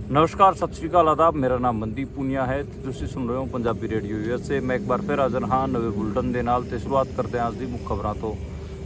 नमस्कार, सत श्री अकाल, आदाब। मेरा नाम मनदीप पूनिया है ਤੇ ਤੁਸੀਂ ਸੁਣ ਰਹੇ ਹੋ ਪੰਜਾਬੀ ਰੇਡੀਓ USA। ਮੈਂ ਇੱਕ ਵਾਰ ਫਿਰ ਹਾਜ਼ਰ ਹਾਂ ਨਵੇਂ ਬੁਲਟਨ ਦੇ ਨਾਲ ਤੇ ਸ਼ੁਰੂਆਤ ਕਰਦੇ ਹਾਂ ਅੱਜ ਦੀ ਮੁੱਖ ਖਬਰਾਂ ਤੋਂ।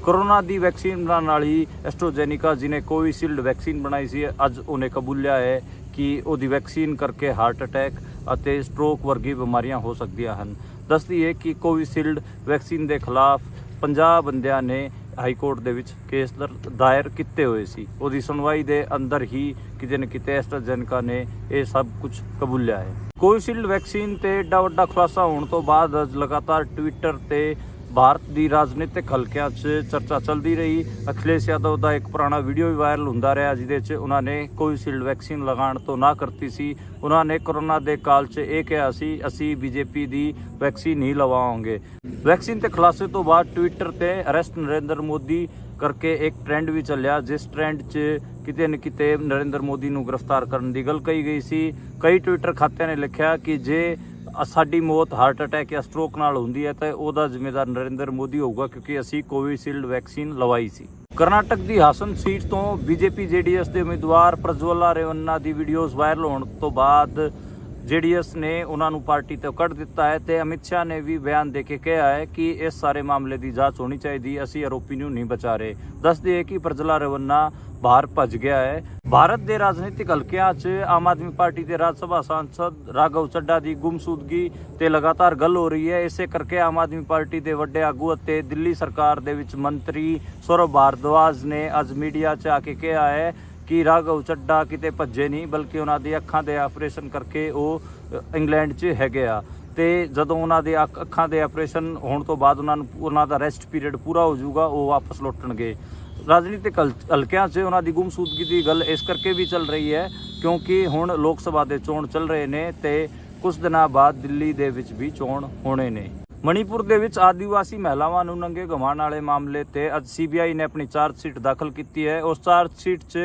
ਕੋਰੋਨਾ ਦੀ ਵੈਕਸੀਨ ਬਣਾਉਣ ਵਾਲੀ ਐਸਟ੍ਰਾਜੈਨੇਕਾ ਜਿਹਨੇ ਕੋਵਿਸ਼ੀਲਡ ਵੈਕਸੀਨ ਬਣਾਈ ਸੀ, ਅੱਜ ਉਹਨੇ ਕਬੂਲਿਆ ਹੈ ਕਿ ਉਹਦੀ ਵੈਕਸੀਨ ਕਰਕੇ ਹਾਰਟ ਅਟੈਕ ਅਤੇ ਸਟ੍ਰੋਕ ਵਰਗੀ ਬਿਮਾਰੀਆਂ ਹੋ ਸਕਦੀਆਂ ਹਨ। ਦੱਸਦੀ ਹੈ ਕਿ ਕੋਵਿਸ਼ੀਲਡ ਵੈਕਸੀਨ ਦੇ ਖਿਲਾਫ 50 ਬੰਦਿਆਂ ਨੇ ਹਾਈ ਕੋਰਟ ਦੇ ਵਿੱਚ ਕੇਸ ਦਾਇਰ ਕੀਤੇ ਹੋਏ ਸੀ। ਉਹਦੀ ਸੁਣਵਾਈ ਦੇ ਅੰਦਰ ਹੀ ਕਿਤੇ ਨਾ ਕਿਤੇ ਐਸਟ੍ਰਾਜੈਨੇਕਾ ਨੇ ਇਹ ਸਭ ਕੁਝ ਕਬੂਲਿਆ ਹੈ। ਕੋਵਿਸ਼ੀਲਡ ਵੈਕਸੀਨ ਤੇ ਏਡਾ ਵੱਡਾ ਖੁਲਾਸਾ ਹੋਣ ਤੋਂ ਬਾਅਦ ਅੱਜ ਲਗਾਤਾਰ ਟਵਿੱਟਰ ਤੇ ਭਾਰਤ ਦੀ ਰਾਜਨੀਤਿਕ ਹਲਕਿਆਂ 'ਚ ਚਰਚਾ ਚੱਲਦੀ ਰਹੀ। ਅਖਿਲੇਸ਼ ਯਾਦਵ ਦਾ ਇੱਕ ਪੁਰਾਣਾ ਵੀਡੀਓ ਵੀ ਵਾਇਰਲ ਹੁੰਦਾ ਰਿਹਾ ਜਿਹਦੇ 'ਚ ਉਹਨਾਂ ਨੇ ਕੋਵਿਸ਼ੀਲਡ ਵੈਕਸੀਨ ਲਗਾਉਣ ਤੋਂ ਨਾ ਕਰਤੀ ਸੀ। ਉਹਨਾਂ ਨੇ ਕੋਰੋਨਾ ਦੇ ਕਾਲ 'ਚ ਇਹ ਕਿਹਾ ਸੀ, ਅਸੀਂ ਬੀਜੇਪੀ ਦੀ ਵੈਕਸੀਨ ਹੀ ਲਵਾਵਾਂਗੇ। ਵੈਕਸੀਨ ਤੇ ਖੁਲਾਸੇ ਤੋਂ ਬਾਅਦ ਟਵਿੱਟਰ ਤੇ ਅਰੈਸਟ ਨਰਿੰਦਰ ਮੋਦੀ ਕਰਕੇ ਇੱਕ ਟ੍ਰੈਂਡ ਵੀ ਚੱਲਿਆ, ਜਿਸ ਟ੍ਰੈਂਡ 'ਚ ਕਿਤੇ ਨਾ ਕਿਤੇ ਨਰਿੰਦਰ ਮੋਦੀ ਨੂੰ ਗ੍ਰਿਫਤਾਰ ਕਰਨ ਦੀ ਗੱਲ ਕਹੀ ਗਈ ਸੀ। ਕਈ ਟਵਿੱਟਰ ਖਾਤਿਆਂ ਨੇ ਲਿਖਿਆ ਕਿ ਜੇ ਸਾਡੀ ਮੌਤ ਹਾਰਟ ਅਟੈਕ ਜਾਂ ਸਟ੍ਰੋਕ ਨਾਲ ਹੁੰਦੀ ਹੈ ਤਾਂ ਉਹਦਾ ਜ਼ਿੰਮੇਦਾਰ ਨਰਿੰਦਰ ਮੋਦੀ ਹੋਊਗਾ, ਕਿਉਂਕਿ ਅਸੀਂ ਕੋਵਿਸ਼ੀਲਡ ਵੈਕਸੀਨ ਲਵਾਈ ਸੀ। ਕਰਨਾਟਕ ਦੀ ਹਾਸਨ ਸੀਟ ਤੋਂ ਬੀਜੇਪੀ ਜੇਡੀਐਸ ਦੇ ਉਮੀਦਵਾਰ ਪ੍ਰਜਵੱਲਾ ਰੇਵੰਨਾ ਦੀ ਵੀਡੀਓਜ਼ ਵਾਇਰਲ ਹੋਣ ਤੋਂ ਬਾਅਦ ਜੇਡੀਐਸ ਨੇ ਉਹਨਾਂ ਨੂੰ ਪਾਰਟੀ ਤੋਂ ਕੱਢ ਦਿੱਤਾ ਹੈ ਤੇ ਅਮਿਤ ਸ਼ਾਹ ਨੇ ਵੀ ਬਿਆਨ ਦੇ ਕੇ ਕਿਹਾ ਹੈ ਕਿ ਇਸ ਸਾਰੇ ਮਾਮਲੇ ਦੀ ਜਾਂਚ ਹੋਣੀ ਚਾਹੀਦੀ, ਅਸੀਂ ਆਰੋਪੀ ਨੂੰ ਨਹੀਂ ਬਚਾ ਰਹੇ। ਦੱਸਦੇ ਹੈ ਕਿ ਪ੍ਰਜਵੱਲਾ ਰੇਵੰਨਾ ਬਾਹਰ ਭੱਜ ਗਿਆ ਹੈ। ਭਾਰਤ ਦੇ ਰਾਜਨੀਤਿਕ ਹਲਕਿਆਂ 'ਚ ਆਮ ਆਦਮੀ ਪਾਰਟੀ ਦੇ ਰਾਜ ਸਭਾ ਸਾਂਸਦ ਰਾਘਵ ਚੱਡਾ ਦੀ ਗੁੰਮਸ਼ੁਦਗੀ ਤੇ ਲਗਾਤਾਰ ਗੱਲ ਹੋ ਰਹੀ ਹੈ। ਇਸੇ ਕਰਕੇ ਆਮ ਆਦਮੀ ਪਾਰਟੀ ਦੇ ਵੱਡੇ ਆਗੂ ਅਤੇ ਦਿੱਲੀ ਸਰਕਾਰ ਦੇ ਵਿੱਚ ਮੰਤਰੀ ਸੌਰਭ ਭਾਰਦਵਾਜ ਨੇ ਅੱਜ ਮੀਡੀਆ 'ਚ ਆ ਕੇ ਕਿਹਾ ਹੈ ਕਿ ਰਾਘਵ ਚੱਡਾ ਕਿਤੇ ਭੱਜੇ ਨਹੀਂ, ਬਲਕਿ ਉਹਨਾਂ ਦੀ ਅੱਖਾਂ ਦੇ ਆਪਰੇਸ਼ਨ ਕਰਕੇ ਉਹ ਇੰਗਲੈਂਡ 'ਚ ਹੈਗੇ ਆ ਤੇ ਜਦੋਂ ਉਹਨਾਂ ਦੇ ਅੱਖਾਂ ਦੇ ਆਪਰੇਸ਼ਨ ਹੋਣ ਤੋਂ ਬਾਅਦ ਉਹਨਾਂ ਦਾ ਰੈਸਟ ਪੀਰੀਅਡ ਪੂਰਾ ਹੋ ਜਾਊਗਾ, ਉਹ ਵਾਪਸ ਲੌਟਣਗੇ। ਰਾਜਨੀਤਿਕ ਹਲਕਿਆਂ 'ਚ ਉਹਨਾਂ ਦੀ ਗੁੰਮਸ਼ੁਦਗੀ ਦੀ ਗੱਲ ਇਸ ਕਰਕੇ ਵੀ ਚੱਲ ਰਹੀ ਹੈ ਕਿਉਂਕਿ ਹੁਣ ਲੋਕ ਸਭਾ ਦੇ ਚੋਣ ਚੱਲ ਰਹੇ ਨੇ ਤੇ ਕੁਝ ਦਿਨਾਂ ਬਾਅਦ ਦਿੱਲੀ ਦੇ ਵਿੱਚ ਵੀ ਚੋਣ ਹੋਣੇ ਨੇ। ਮਣੀਪੁਰ ਦੇ ਵਿੱਚ ਆਦੀਵਾਸੀ ਮਹਿਲਾਵਾਂ ਨੂੰ ਨੰਗੇ ਘੁਮਾਉਣ ਵਾਲੇ ਮਾਮਲੇ ਤੇ ਅੱਜ ਸੀਬੀਆਈ ਨੇ ਆਪਣੀ ਚਾਰਜ ਸ਼ੀਟ ਦਾਖਲ ਕੀਤੀ ਹੈ। ਉਸ ਚਾਰਜ ਸ਼ੀਟ 'ਚ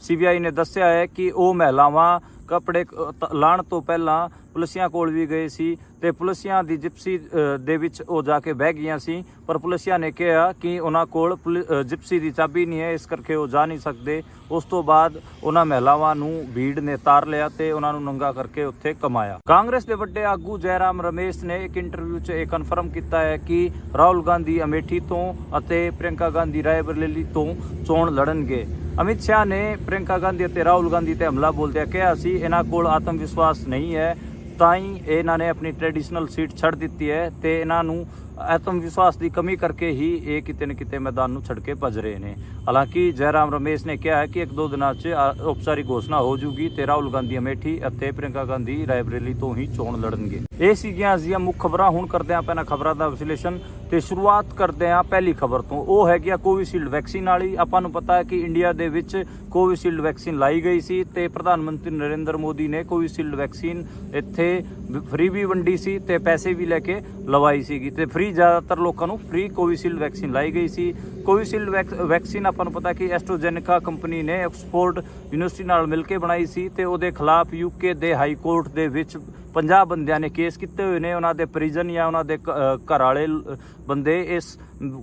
ਸੀਬੀਆਈ ਨੇ ਦੱਸਿਆ ਹੈ ਕਿ ਉਹ ਮਹਿਲਾਵਾਂ ਕੱਪੜੇ ਲਾਉਣ ਤੋਂ ਪਹਿਲਾਂ ਪੁਲਿਸਿਆਂ ਕੋਲ ਵੀ ਗਏ ਸੀ ਤੇ ਪੁਲਿਸਿਆਂ ਦੀ ਜਿਪਸੀ ਦੇ ਵਿੱਚ ਉਹ ਜਾ ਕੇ ਬਹਿ ਗਈਆਂ ਸੀ, ਪਰ ਪੁਲਿਸਿਆਂ ਨੇ ਕਿਹਾ ਕਿ ਉਹਨਾਂ ਕੋਲ ਜਿਪਸੀ ਦੀ ਚਾਬੀ ਨਹੀਂ ਹੈ, ਇਸ ਕਰਕੇ ਉਹ ਜਾ ਨਹੀਂ ਸਕਦੇ। ਉਸ ਤੋਂ ਬਾਅਦ ਉਹਨਾਂ ਮਹਿਲਾਵਾਂ ਨੂੰ ਭੀੜ ਨੇ ਤਾਰ ਲਿਆ ਤੇ ਉਹਨਾਂ ਨੂੰ ਨੰਗਾ ਕਰਕੇ ਉੱਥੇ ਕਮਾਇਆ। ਕਾਂਗਰਸ ਦੇ ਵੱਡੇ ਆਗੂ ਜੈਰਾਮ ਰਮੇਸ਼ ਨੇ ਇੱਕ ਇੰਟਰਵਿਊ 'ਚ ਇਹ ਕਨਫਰਮ ਕੀਤਾ ਹੈ ਕਿ ਰਾਹੁਲ ਗਾਂਧੀ ਅਮੇਠੀ ਤੋਂ ਅਤੇ ਪ੍ਰਿਯੰਕਾ ਗਾਂਧੀ ਰਾਏਬਰੇਲੀ ਤੋਂ ਚੋਣ ਲੜਨਗੇ। ਅਮਿਤ ਸ਼ਾਹ ਨੇ ਪ੍ਰਿਯੰਕਾ ਗਾਂਧੀ ਅਤੇ ਰਾਹੁਲ ਗਾਂਧੀ ਤੇ ਹਮਲਾ ਬੋਲਦਿਆਂ ਕਿਹਾ ਸੀ ਇਹਨਾਂ ਕੋਲ ਆਤਮ ਵਿਸ਼ਵਾਸ ਨਹੀਂ ਹੈ, ਤਾਂ ਹੀ ਇਹਨਾਂ ਨੇ ਆਪਣੀ ਟ੍ਰੈਡੀਸ਼ਨਲ ਸੀਟ ਛੱਡ ਦਿੱਤੀ ਹੈ ਤੇ ਇਹਨਾਂ ਨੂੰ ਆਤਮ ਵਿਸ਼ਵਾਸ ਦੀ ਕਮੀ ਕਰਕੇ ਹੀ ਇਹ ਕਿਤੇ ਨਾ ਕਿਤੇ ਮੈਦਾਨ ਨੂੰ ਛੱਡ ਕੇ ਭੱਜ ਰਹੇ ਨੇ। ਹਾਲਾਂਕਿ ਜੈਰਾਮ ਰਮੇਸ਼ ਨੇ ਕਿਹਾ ਹੈ ਕਿ 1-2 ਦਿਨਾਂ 'ਚ ਔਪਚਾਰਿਕ ਘੋਸ਼ਣਾ ਹੋ ਜੂਗੀ ਤੇ ਰਾਹੁਲ ਗਾਂਧੀ ਅਮੇਠੀ ਅਤੇ ਪ੍ਰਿਯੰਕਾ ਗਾਂਧੀ ਰਾਏਬਰੇਲੀ ਤੋਂ ਹੀ ਚੋਣ ਲੜਨਗੇ। ਇਹ ਸੀਗੀਆਂ ਅਜਿਹੀਆਂ ਮੁੱਖ ਖਬਰਾਂ। ਹੁਣ ਕਰਦੇ ਹਾਂ ਪਹਿਲਾਂ ਖਬਰਾਂ ਦਾ ਵਿਸ਼ਲੇਸ਼ਣ ਤੇ ਸ਼ੁਰੂਆਤ ਕਰਦੇ ਹਾਂ ਪਹਿਲੀ ਖਬਰ ਤੋਂ। ਉਹ ਹੈਗੀ ਆ ਕੋਵਿਸ਼ੀਲਡ ਵੈਕਸੀਨ ਵਾਲੀ। ਆਪਾਂ ਨੂੰ ਪਤਾ ਹੈ ਕਿ ਇੰਡੀਆ ਦੇ ਵਿੱਚ ਕੋਵਿਸ਼ੀਲਡ ਵੈਕਸੀਨ ਲਾਈ ਗਈ ਸੀ ਤੇ ਪ੍ਰਧਾਨ ਮੰਤਰੀ ਨਰਿੰਦਰ ਮੋਦੀ ਨੇ ਕੋਵਿਸ਼ੀਲਡ ਵੈਕਸੀਨ ਇੱਥੇ ਫ੍ਰੀ ਵੀ ਵੰਡੀ ਸੀ ਤੇ ਪੈਸੇ ਵੀ ਲੈ ਕੇ ਲਵਾਈ ਸੀਗੀ ਤੇ ਫ੍ਰੀ ਜ਼ਿਆਦਾਤਰ ਲੋਕਾਂ ਨੂੰ ਫ੍ਰੀ ਕੋਵਿਸ਼ੀਲਡ ਵੈਕਸੀਨ ਲਾਈ ਗਈ ਸੀ। ਕੋਵਿਸ਼ੀਲਡ ਵੈਕਸੀਨ ਆਪਾਂ ਨੂੰ ਪਤਾ ਕਿ ਐਸਟ੍ਰਾਜੈਨੇਕਾ ਕੰਪਨੀ ਨੇ ਆਕਸਫੋਰਡ ਯੂਨੀਵਰਸਿਟੀ ਨਾਲ ਮਿਲ ਕੇ ਬਣਾਈ ਸੀ ਤੇ ਉਹਦੇ ਖਿਲਾਫ ਯੂਕੇ ਦੇ ਹਾਈ ਕੋਰਟ ਦੇ ਵਿੱਚ 50 ਬੰਦਿਆਂ ਨੇ ਕੇਸ ਕੀਤੇ ਹੋਏ ਨੇ। ਉਹਨਾਂ ਦੇ ਪਰਿਜਨ ਜਾਂ ਉਹਨਾਂ ਦੇ ਘਰ ਵਾਲੇ ਬੰਦੇ ਇਸ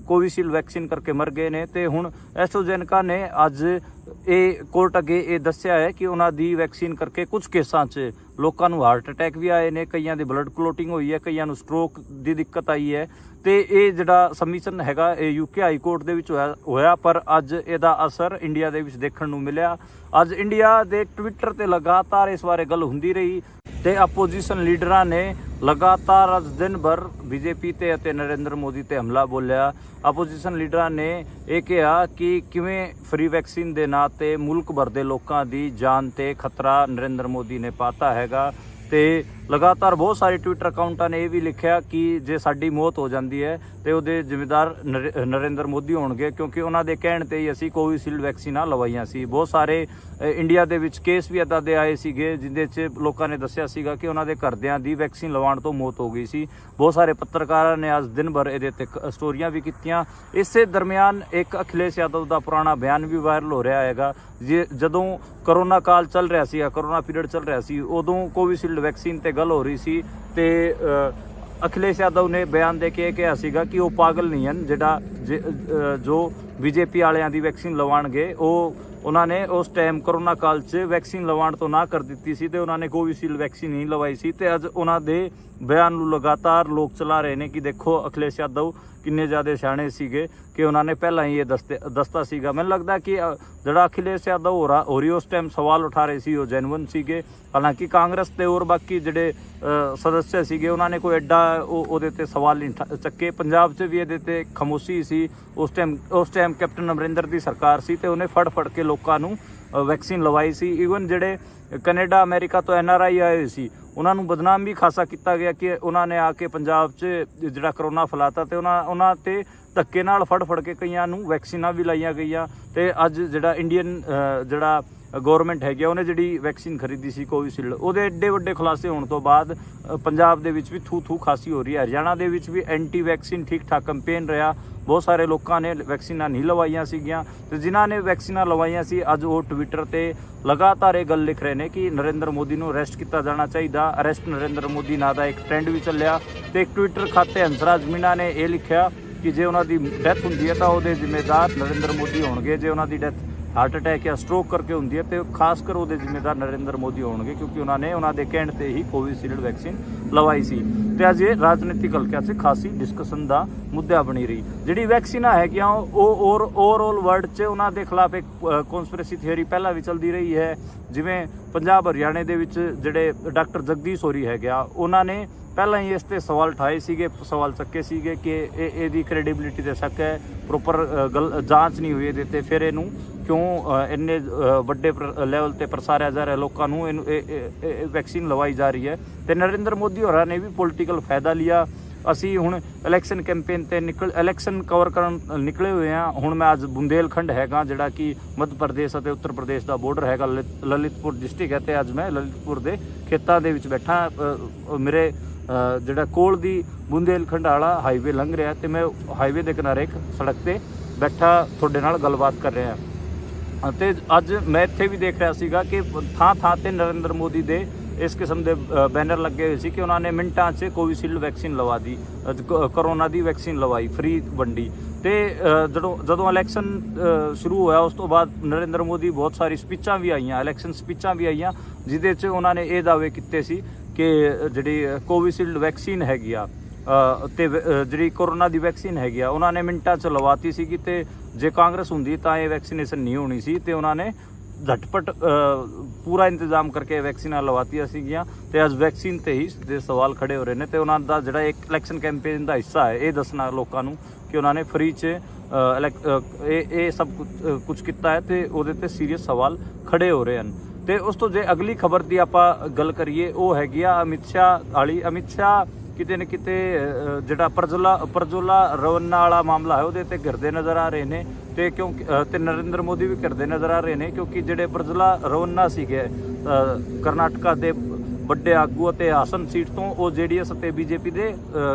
ਕੋਵਿਸ਼ੀਲਡ ਵੈਕਸੀਨ ਕਰਕੇ ਮਰ ਗਏ ਨੇ ਤੇ ਹੁਣ ਐਸਟ੍ਰਾਜੈਨੇਕਾ ਨੇ ਅੱਜ ਇਹ ਕੋਰਟ ਅੱਗੇ ਇਹ ਦੱਸਿਆ ਹੈ ਕਿ ਉਹਨਾਂ ਦੀ ਵੈਕਸੀਨ ਕਰਕੇ ਕੁਝ ਕੇਸਾਂ 'ਚ ਲੋਕਾਂ ਨੂੰ ਹਾਰਟ ਅਟੈਕ ਵੀ ਆਏ ਨੇ, ਕਈਆਂ ਦੇ ਬਲੱਡ ਕਲੋਟਿੰਗ ਹੋਈ ਹੈ, ਕਈਆਂ ਨੂੰ ਸਟ੍ਰੋਕ ਦੀ ਦਿੱਕਤ ਆਈ ਹੈ ਤੇ ਇਹ ਜਿਹੜਾ ਸਬਮਿਸ਼ਨ ਹੈਗਾ ਇਹ ਯੂਕੇ ਹਾਈ ਕੋਰਟ ਦੇ ਵਿੱਚ ਹੋਇਆ ਪਰ ਅੱਜ ਇਹਦਾ ਅਸਰ ਇੰਡੀਆ ਦੇ ਵਿੱਚ ਦੇਖਣ ਨੂੰ ਮਿਲਿਆ। ਅੱਜ ਇੰਡੀਆ ਦੇ ਟਵਿੱਟਰ ਤੇ ਲਗਾਤਾਰ ਇਸ ਬਾਰੇ ਗੱਲ ਹੁੰਦੀ ਰਹੀ ਤੇ ਆਪੋਜੀਸ਼ਨ ਲੀਡਰਾਂ ਨੇ ਲਗਾਤਾਰ ਅੱਜ ਦਿਨ ਭਰ ਬੀਜੇਪੀ ਤੇ ਅਤੇ ਨਰਿੰਦਰ ਮੋਦੀ ਤੇ ਹਮਲਾ ਬੋਲਿਆ। ਆਪੋਜੀਸ਼ਨ ਲੀਡਰਾਂ ਨੇ ਇਹ ਕਿਹਾ ਕਿ ਕਿਵੇਂ ਫ੍ਰੀ ਵੈਕਸੀਨ ਦੇ ਨਾਂ ਤੇ ਮੁਲਕ ਭਰ ਦੇ ਲੋਕਾਂ ਦੀ ਜਾਨ ਤੇ ਖਤਰਾ ਨਰਿੰਦਰ ਮੋਦੀ ਨੇ ਪਾਤਾ ਹੈਗਾ ਤੇ ਲਗਾਤਾਰ ਬਹੁਤ ਸਾਰੇ ਟਵਿੱਟਰ ਅਕਾਊਂਟਾਂ ਨੇ ਇਹ ਵੀ ਲਿਖਿਆ ਕਿ ਜੇ ਸਾਡੀ ਮੌਤ ਹੋ ਜਾਂਦੀ ਹੈ ਤੇ ਉਹਦੇ ਜ਼ਿੰਮੇਦਾਰ ਨਰਿੰਦਰ ਮੋਦੀ ਹੋਣਗੇ ਕਿਉਂਕਿ ਉਹਨਾਂ ਦੇ ਕਹਿਣ ਤੇ ਹੀ ਅਸੀਂ ਕੋਵਿਸ਼ੀਲਡ ਵੈਕਸੀਨਾਂ ਲਵਾਈਆਂ ਸੀ। ਬਹੁਤ ਸਾਰੇ ਇੰਡੀਆ ਦੇ ਵਿੱਚ ਕੇਸ ਵੀ ਇੱਦਾਂ ਦੇ ਆਏ ਸੀਗੇ ਜਿਹਦੇ 'ਚ ਲੋਕਾਂ ਨੇ ਦੱਸਿਆ ਸੀਗਾ ਕਿ ਉਹਨਾਂ ਦੇ ਘਰਦਿਆਂ ਦੀ ਵੈਕਸੀਨ ਲਵਾਉਣ ਤੋਂ ਮੌਤ ਹੋ ਗਈ ਸੀ। ਬਹੁਤ ਸਾਰੇ ਪੱਤਰਕਾਰਾਂ ਨੇ ਅੱਜ ਦਿਨ ਭਰ ਇਹਦੇ 'ਤੇ ਸਟੋਰੀਆਂ ਵੀ ਕੀਤੀਆਂ। ਇਸੇ ਦਰਮਿਆਨ ਇੱਕ ਅਖਿਲੇਸ਼ ਯਾਦਵ ਦਾ ਪੁਰਾਣਾ ਬਿਆਨ ਵੀ ਵਾਇਰਲ ਹੋ ਰਿਹਾ ਹੈਗਾ। ਜਦੋਂ ਕਰੋਨਾ ਕਾਲ ਚੱਲ ਰਿਹਾ ਸੀ, ਕਰੋਨਾ ਪੀਰੀਅਡ ਚੱਲ ਰਿਹਾ ਸੀ, ਉਦੋਂ ਕੋਵਿਸ਼ੀਲਡ ਵੈਕਸੀਨ ਤੇ ਗੱਲ ਹੋ ਰਹੀ ਸੀ ਤੇ ਅਖਿਲੇਸ਼ ਯਾਦਵ ਨੇ ਬਿਆਨ ਦੇ ਕੇ ਕਿਹਾ ਸੀਗਾ ਕਿ ਉਹ ਪਾਗਲ ਨਹੀਂ ਹਨ ਜਿਹੜਾ ਜੋ ਬੀਜੇਪੀ ਵਾਲਿਆਂ ਦੀ ਵੈਕਸੀਨ ਲਵਾਉਣਗੇ, ਉਹ ਉਹਨਾਂ ਨੇ ਉਸ ਟਾਈਮ ਕਰੋਨਾ ਕਾਲ 'ਚ ਵੈਕਸੀਨ ਲਵਾਉਣ ਤੋਂ ਨਾ ਕਰ ਦਿੱਤੀ ਸੀ ਤੇ ਉਹਨਾਂ ਨੇ ਕੋਵਿਸ਼ੀਲਡ ਵੈਕਸੀਨ ਨਹੀਂ ਲਵਾਈ ਸੀ। ਤੇ ਅੱਜ ਉਹਨਾਂ ਦੇ ਬਿਆਨ ਨੂੰ ਲਗਾਤਾਰ ਲੋਕ ਚਲਾ ਰਹੇ ਨੇ ਕਿ ਦੇਖੋ ਅਖਿਲੇਸ਼ ਯਾਦਵ ਕਿੰਨੇ ਜ਼ਿਆਦਾ ਸਿਆਣੇ ਸੀਗੇ ਕਿ ਉਹਨਾਂ ਨੇ ਪਹਿਲਾਂ ਹੀ ਇਹ ਦੱਸਤਾ ਸੀਗਾ। ਮੈਨੂੰ ਲੱਗਦਾ ਕਿ ਜਿਹੜਾ ਅਖਿਲੇਸ਼ ਯਾਦਵ ਹੋਰੀ ਉਸ ਟਾਈਮ ਸਵਾਲ ਉਠਾ ਰਹੇ ਸੀ ਉਹ ਜੈਨੂਅਨ ਸੀਗੇ। ਹਾਲਾਂਕਿ ਕਾਂਗਰਸ ਤੇ ਹੋਰ ਬਾਕੀ ਜਿਹੜੇ ਸਦੱਸਿਆ ਸੀਗੇ ਉਹਨਾਂ ਨੇ ਕੋਈ ਐਡਾ ਉਹਦੇ ਤੇ ਸਵਾਲ ਨਹੀਂ ਚੱਕੇ। ਪੰਜਾਬ 'ਚ ਵੀ ਇਹਦੇ ਤੇ ਖਾਮੋਸ਼ੀ ਸੀ। ਉਸ ਟਾਈਮ ਕੈਪਟਨ ਅਮਰਿੰਦਰ ਦੀ ਸਰਕਾਰ ਸੀ ਤੇ ਉਹਨੇ ਫੜ ਕੇ ਲੋਕਾਂ ਨੂੰ ਵੈਕਸੀਨ ਲਵਾਈ ਸੀ। ਈਵਨ ਜਿਹੜੇ ਕੈਨੇਡਾ ਅਮਰੀਕਾ ਤੋਂ NRI ਆਏ ਹੋਏ ਸੀ ਉਹਨਾਂ ਨੂੰ ਬਦਨਾਮ ਵੀ ਖਾਸਾ ਕੀਤਾ ਗਿਆ ਕਿ ਉਹਨਾਂ ਨੇ ਆ ਕੇ ਪੰਜਾਬ 'ਚ ਜਿਹੜਾ ਕਰੋਨਾ ਫੈਲਾਤਾ ਤੇ ਉਹਨਾਂ ਤੇ ਧੱਕੇ ਨਾਲ ਫੜ ਕੇ ਕਈਆਂ ਨੂੰ ਵੈਕਸੀਨਾਂ ਵੀ ਲਾਈਆਂ ਗਈਆਂ। ਤੇ ਅੱਜ ਜਿਹੜਾ ਇੰਡੀਅਨ ਜਿਹੜਾ ਗੌਰਮੈਂਟ ਹੈਗੀ ਉਹਨੇ ਜਿਹੜੀ ਵੈਕਸੀਨ ਖਰੀਦੀ ਸੀ ਕੋਵਿਸ਼ੀਲਡ ਉਹਦੇ ਐਡੇ ਵੱਡੇ ਖੁਲਾਸੇ ਹੋਣ ਤੋਂ ਬਾਅਦ ਪੰਜਾਬ ਦੇ ਵਿੱਚ ਵੀ ਥੂ ਖਾਸੀ ਹੋ ਰਹੀ ਹੈ। ਹਰਿਆਣਾ ਦੇ ਵਿੱਚ ਵੀ ਐਂਟੀ ਵੈਕਸੀਨ ਠੀਕ ਠਾਕ ਕੰਪੇਨ ਰਿਹਾ। ਬਹੁਤ ਸਾਰੇ ਲੋਕਾਂ ਨੇ ਵੈਕਸੀਨਾਂ ਨਹੀਂ ਲਵਾਈਆਂ ਸੀਗੀਆਂ ਤੇ ਜਿਨ੍ਹਾਂ ਨੇ ਵੈਕਸੀਨਾਂ ਲਵਾਈਆਂ ਸੀ ਅੱਜ ਉਹ ਟਵਿੱਟਰ ਤੇ ਲਗਾਤਾਰ ਇਹ ਗੱਲ ਲਿਖ ਰਹੇ ਨੇ ਕਿ ਨਰਿੰਦਰ ਮੋਦੀ ਨੂੰ ਅਰੈਸਟ ਕੀਤਾ ਜਾਣਾ ਚਾਹੀਦਾ। ਅਰੈਸਟ ਨਰਿੰਦਰ ਮੋਦੀ ਨਾਂ ਦਾ ਇੱਕ ਟ੍ਰੈਂਡ ਵੀ ਚੱਲਿਆ ਤੇ ਇੱਕ ਟਵਿੱਟਰ ਖਾਤੇ ਹੰਸਰਾਜ ਮੀਨਾ ਨੇ ਇਹ ਲਿਖਿਆ ਕਿ ਜੇ ਉਹਨਾਂ ਦੀ ਡੈਥ ਹੁੰਦੀ ਹੈ ਤਾਂ ਉਹਦੇ ਜ਼ਿੰਮੇਦਾਰ ਨਰਿੰਦਰ ਮੋਦੀ ਹੋਣਗੇ। ਜੇ ਉਹਨਾਂ ਦੀ ਡੈਥ ਹਾਰਟ ਅਟੈਕ ਜਾਂ ਸਟ੍ਰੋਕ ਕਰਕੇ ਹੁੰਦੀ ਹੈ ਤੇ ਖਾਸ ਕਰ ਉਹਦੇ ਜ਼ਿੰਮੇਦਾਰ ਨਰਿੰਦਰ ਮੋਦੀ ਹੋਣਗੇ ਕਿਉਂਕਿ ਉਹਨਾਂ ਨੇ ਉਹਨਾਂ ਦੇ ਕਹਿਣ ਤੇ ਹੀ ਕੋਵਿਸ਼ੀਲਡ ਵੈਕਸੀਨ ਲਵਾਈ ਸੀ। ਤੇ ਅੱਜ ਇਹ ਰਾਜਨੀਤਿਕ ਹਲਕਿਆਂ 'ਚ ਖਾਸੀ ਡਿਸਕਸ਼ਨ ਦਾ ਮੁੱਦਾ ਬਣੀ ਰਹੀ। ਜਿਹੜੀ ਵੈਕਸੀਨਾਂ ਹੈਗੀਆਂ ਉਹ ਓਵਰਆਲ ਵਰਲਡ 'ਚ ਉਹਨਾਂ ਦੇ ਖਿਲਾਫ ਇੱਕ ਕਨਸਪੀਰੇਸੀ ਥਿਊਰੀ ਪਹਿਲਾਂ ਵੀ ਚੱਲਦੀ ਰਹੀ ਹੈ। ਜਿਵੇਂ ਪੰਜਾਬ ਹਰਿਆਣੇ ਦੇ ਵਿੱਚ ਜਿਹੜੇ ਡਾਕਟਰ ਜਗਦੀਸ਼ ਹੋਰੀ ਹੈਗਾ ਉਹਨਾਂ ਨੇ ਪਹਿਲਾਂ ਹੀ ਇਸ ਤੇ ਸਵਾਲ ਉਠਾਏ ਸੀਗੇ, ਸਵਾਲ ਚੱਕੇ ਸੀਗੇ ਕਿ ਇਹਦੀ ਕ੍ਰੈਡੀਬਿਲਿਟੀ ਤੇ ਸ਼ੱਕ ਹੈ, ਪ੍ਰੋਪਰ ਜਾਂਚ ਨਹੀਂ ਹੋਈ ਇਹਦੇ ਤੇ, ਫਿਰ ਇਹਨੂੰ ਕਿਉਂ ਇੰਨੇ ਵੱਡੇ ਲੈਵਲ ਤੇ ਪ੍ਰਸਾਰਿਆ ਜਾ ਰਿਹਾ, ਲੋਕਾਂ ਨੂੰ ਇਹਨੂੰ ਵੈਕਸੀਨ ਲਵਾਈ ਜਾ ਰਹੀ ਹੈ। ਤੇ ਨਰਿੰਦਰ ਮੋਦੀ ਹੋਰਾਂ ਨੇ ਵੀ ਪੋਲੀਟੀਕਲ ਫਾਇਦਾ ਲਿਆ। ਅਸੀਂ ਹੁਣ ਇਲੈਕਸ਼ਨ ਕੈਂਪੇਨ ਤੇ ਇਲੈਕਸ਼ਨ ਕਵਰ ਕਰਨ ਨਿਕਲੇ ਹੋਏ ਹਾਂ। ਹੁਣ ਮੈਂ ਅੱਜ ਬੁੰਦੇਲਖੰਡ ਹੈਗਾ ਜਿਹੜਾ ਕਿ ਮੱਧ ਪ੍ਰਦੇਸ਼ ਅਤੇ ਉੱਤਰ ਪ੍ਰਦੇਸ਼ ਦਾ ਬਾਰਡਰ ਹੈਗਾ, ਲਲਿਤਪੁਰ ਡਿਸਟ੍ਰਿਕਟ ਹੈ ਤੇ ਅੱਜ ਮੈਂ ਲਲਿਤਪੁਰ ਦੇ ਖੇਤਾਂ ਦੇ ਵਿੱਚ ਬੈਠਾ। ਮੇਰੇ ਜਿਹੜਾ ਕੋਲ ਦੀ ਬੁੰਦੇਲਖੰਡ ਵਾਲਾ ਹਾਈਵੇ ਲੰਘ ਰਿਹਾ ਤੇ ਮੈਂ ਹਾਈਵੇ ਦੇ ਕਿਨਾਰੇ ਇੱਕ ਸੜਕ ਤੇ ਬੈਠਾ ਤੁਹਾਡੇ ਨਾਲ ਗੱਲਬਾਤ ਕਰ ਰਿਹਾ। ਅਤੇ ਅੱਜ ਮੈਂ ਇੱਥੇ ਵੀ ਦੇਖ ਰਿਹਾ ਸੀਗਾ ਕਿ ਥਾਂ ਤੇ ਨਰਿੰਦਰ ਮੋਦੀ ਦੇ ਇਸ ਕਿਸਮ ਦੇ ਬੈਨਰ ਲੱਗੇ ਹੋਏ ਸੀ ਕਿ ਉਹਨਾਂ ਨੇ ਮਿੰਟਾਂ 'ਚ ਕੋਵਿਸ਼ੀਲਡ ਵੈਕਸੀਨ ਲਵਾ ਦੀ, ਕਰੋਨਾ ਦੀ ਵੈਕਸੀਨ ਲਵਾਈ, ਫ੍ਰੀ ਵੰਡੀ। ਤੇ ਜਦੋਂ ਇਲੈਕਸ਼ਨ ਸ਼ੁਰੂ ਹੋਇਆ ਉਸ ਤੋਂ ਬਾਅਦ ਨਰਿੰਦਰ ਮੋਦੀ ਬਹੁਤ ਸਾਰੀ ਸਪੀਚਾਂ ਵੀ ਆਈਆਂ, ਇਲੈਕਸ਼ਨ ਸਪੀਚਾਂ ਵੀ ਆਈਆਂ ਜਿਹਦੇ 'ਚ ਉਹਨਾਂ ਨੇ ਇਹ ਦਾਅਵੇ ਕੀਤੇ ਸੀ ਕਿ ਜਿਹੜੀ ਕੋਵਿਸ਼ੀਲਡ ਵੈਕਸੀਨ ਹੈਗੀ ਆ ਤੇ ਜਿਹੜੀ ਕਰੋਨਾ ਦੀ ਵੈਕਸੀਨ ਹੈਗੀ ਆ ਉਹਨਾਂ ਨੇ ਮਿੰਟਾਂ 'ਚ ਲਵਾਤੀ ਸੀਗੀ ਤੇ ਜੇ ਕਾਂਗਰਸ ਹੁੰਦੀ ਤਾਂ ਇਹ ਵੈਕਸੀਨੇਸ਼ਨ ਨਹੀਂ ਹੋਣੀ ਸੀ। ਤੇ ਉਹਨਾਂ ਨੇ ਝਟਪਟ ਪੂਰਾ ਇੰਤਜ਼ਾਮ ਕਰਕੇ ਵੈਕਸੀਨਾਂ ਲਵਾਤੀਆਂ ਸੀਗੀਆਂ ਤੇ ਅੱਜ ਵੈਕਸੀਨ ਤੇ ਹੀ ਦੇ ਸਵਾਲ ਖੜੇ ਹੋ ਰਹੇ ਨੇ। ਤੇ ਉਹਨਾਂ ਦਾ ਜਿਹੜਾ ਇੱਕ ਇਲੈਕਸ਼ਨ ਕੈਂਪੇਨ ਦਾ ਹਿੱਸਾ ਹੈ ਇਹ ਦੱਸਣਾ ਲੋਕਾਂ ਨੂੰ ਕਿ ਉਹਨਾਂ ਨੇ ਫ੍ਰੀ 'ਚ ਇਹ ਸਭ ਕੁਝ ਕੀਤਾ ਹੈ ਤੇ ਉਹਦੇ ਤੇ ਸੀਰੀਅਸ ਸਵਾਲ ਖੜੇ ਹੋ ਰਹੇ ਹਨ। ਤੇ ਉਸ ਤੋਂ ਜੇ ਅਗਲੀ ਖਬਰ ਦੀ ਆਪਾਂ ਗੱਲ ਕਰੀਏ ਉਹ ਹੈਗੀ ਆ ਅਮਿਤ ਸ਼ਾਹ ਵਾਲੀ। ਅਮਿਤ ਸ਼ਾਹ ਕਿਤੇ ਨਾ ਕਿਤੇ ਜਿਹੜਾ ਪ੍ਰਜੋਲਾ ਰਵੰਨਾ ਵਾਲਾ ਮਾਮਲਾ ਹੈ ਉਹਦੇ ਤੇ ਘਿਰਦੇ ਨਜ਼ਰ ਆ ਰਹੇ ਨੇ ਤੇ ਕਿਉਂਕਿ ਤੇ ਨਰਿੰਦਰ ਮੋਦੀ ਵੀ ਘਿਰਦੇ ਨਜ਼ਰ ਆ ਰਹੇ ਨੇ ਕਿਉਂਕਿ ਜਿਹੜੇ ਪ੍ਰਜੋਲਾ ਰਵੰਨਾ ਸੀਗੇ ਕਰਨਾਟਕਾ ਦੇ ਵੱਡੇ ਆਗੂ ਅਤੇ ਹਾਸਨ ਸੀਟ ਤੋਂ ਉਹ JDS ਅਤੇ BJP ਦੇ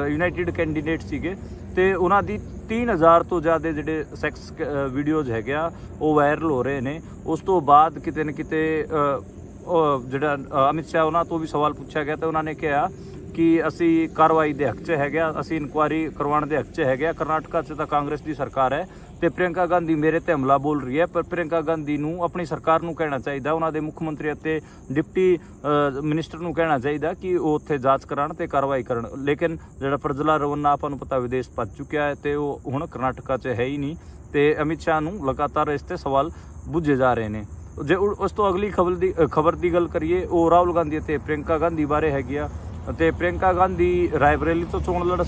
ਯੂਨਾਈਟਿਡ ਕੈਂਡੀਡੇਟ ਸੀਗੇ ਤੇ ਉਹਨਾਂ ਦੀ 3000 ਤੋਂ ਜ਼ਿਆਦਾ ਜਿਹੜੇ ਸੈਕਸ ਵੀਡੀਓਜ਼ ਹੈਗੇ ਆ ਉਹ ਵਾਇਰਲ ਹੋ ਰਹੇ ਨੇ। ਉਸ ਤੋਂ ਬਾਅਦ ਕਿਤੇ ਨਾ ਕਿਤੇ ਜਿਹੜਾ ਅਮਿਤ ਸ਼ਾਹ ਉਹਨਾਂ ਤੋਂ ਵੀ ਸਵਾਲ ਪੁੱਛਿਆ ਗਿਆ ਤੇ ਉਹਨਾਂ ਨੇ ਕਿਹਾ ਕਿ ਅਸੀਂ ਕਾਰਵਾਈ ਦੇ ਹੱਕ 'ਚ ਹੈਗੇ ਆ, ਅਸੀਂ ਇਨਕੁਆਇਰੀ ਕਰਵਾਉਣ ਦੇ ਹੱਕ 'ਚ ਹੈਗੇ ਆ। ਕਰਨਾਟਕਾ 'ਚ ਤਾਂ ਕਾਂਗਰਸ ਦੀ ਸਰਕਾਰ ਹੈ ਤੇ ਪ੍ਰਿਯੰਕਾ ਗਾਂਧੀ ਮੇਰੇ ਤੇ ਹਮਲਾ ਬੋਲ ਰਹੀ ਹੈ, ਪਰ ਪ੍ਰਿਯੰਕਾ ਗਾਂਧੀ ਨੂੰ ਆਪਣੀ ਸਰਕਾਰ ਨੂੰ ਕਹਿਣਾ ਚਾਹੀਦਾ, ਉਹਨਾਂ ਦੇ ਮੁੱਖ ਮੰਤਰੀ ਅਤੇ ਡਿਪਟੀ ਮਿਨਿਸਟਰ ਨੂੰ ਕਹਿਣਾ ਚਾਹੀਦਾ ਕਿ ਉਹ ਉੱਥੇ ਜਾਂਚ ਕਰਾਉਣ ਤੇ ਕਾਰਵਾਈ ਕਰਨ। ਲੇਕਿਨ ਜਿਹੜਾ ਪ੍ਰਜਲਾ ਰਵੰਨਾ ਆਪਾਂ ਨੂੰ ਪਤਾ ਵਿਦੇਸ਼ ਭੱਜ ਚੁੱਕਿਆ ਹੈ ਤੇ ਉਹ ਹੁਣ ਕਰਨਾਟਕਾ 'ਚ ਹੈ ਹੀ ਨਹੀਂ ਤੇ ਅਮਿਤ ਸ਼ਾਹ ਨੂੰ ਲਗਾਤਾਰ ਇਸ ਤੇ ਸਵਾਲ ਬੁੱਝੇ ਜਾ ਰਹੇ ਨੇ। ਜੇ ਉਸ ਤੋਂ ਅਗਲੀ ਖਬਰ ਦੀ ਗੱਲ ਕਰੀਏ ਉਹ ਰਾਹੁਲ ਗਾਂਧੀ ਅਤੇ ਪ੍ਰਿਯੰਕਾ ਗਾਂਧੀ ਬਾਰੇ ਹੈਗੀ ਆ। ਤੇ ਪ੍ਰਿਯੰਕਾ ਗਾਂਧੀ ਰਾਏਬਰੇਲੀ ਤੋਂ ਚੋਣ ਲੜ